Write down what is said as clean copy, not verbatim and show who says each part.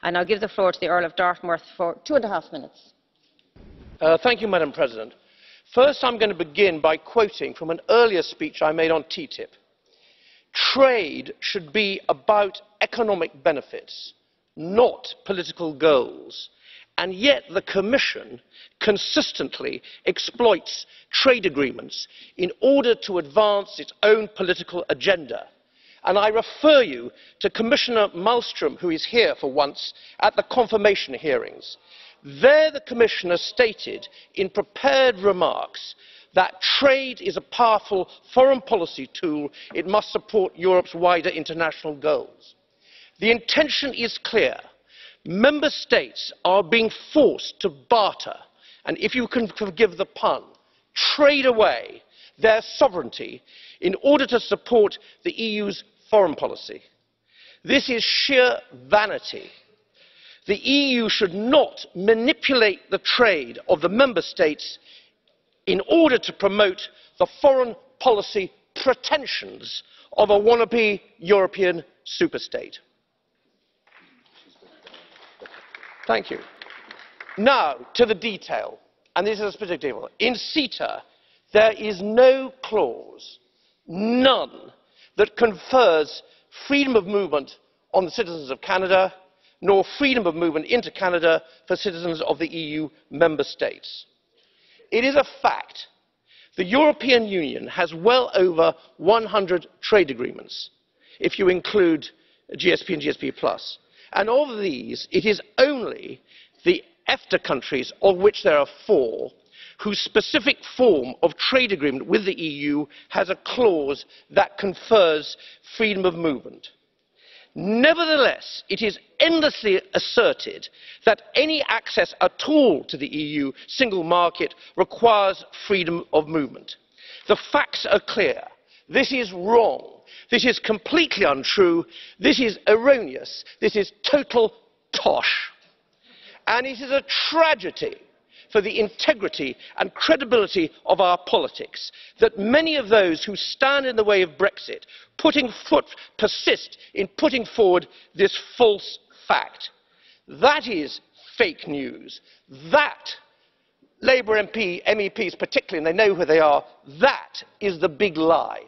Speaker 1: I now give the floor to the Earl of Dartmouth for 2.5 minutes.
Speaker 2: Thank you, Madam President. First, I'm going to begin by quoting from an earlier speech I made on TTIP. Trade should be about economic benefits, not political goals. And yet the Commission consistently exploits trade agreements in order to advance its own political agenda. And I refer you to Commissioner Malmström, who is here for once, at the confirmation hearings. There the Commissioner stated in prepared remarks that trade is a powerful foreign policy tool. It must support Europe's wider international goals. The intention is clear. Member States are being forced to barter, and if you can forgive the pun, trade away their sovereignty in order to support the EU's foreign policy. This is sheer vanity. The EU should not manipulate the trade of the Member States in order to promote the foreign policy pretensions of a wannabe European superstate. Thank you. Now to the detail, and this is a specific detail. In CETA, there is no clause, none, that confers freedom of movement on the citizens of Canada, nor freedom of movement into Canada for citizens of the EU member states. It is a fact the European Union has well over 100 trade agreements, if you include GSP and GSP+. And of these, it is only the EFTA countries, of which there are 4, whose specific form of trade agreement with the EU has a clause that confers freedom of movement. Nevertheless, it is endlessly asserted that any access at all to the EU single market requires freedom of movement. The facts are clear. This is wrong. This is completely untrue. This is erroneous. This is total tosh. And it is a tragedy for the integrity and credibility of our politics that many of those who stand in the way of Brexit persist in putting forward this false fact. That is fake news. That, Labour MEPs particularly, and they know who they are, that is the big lie.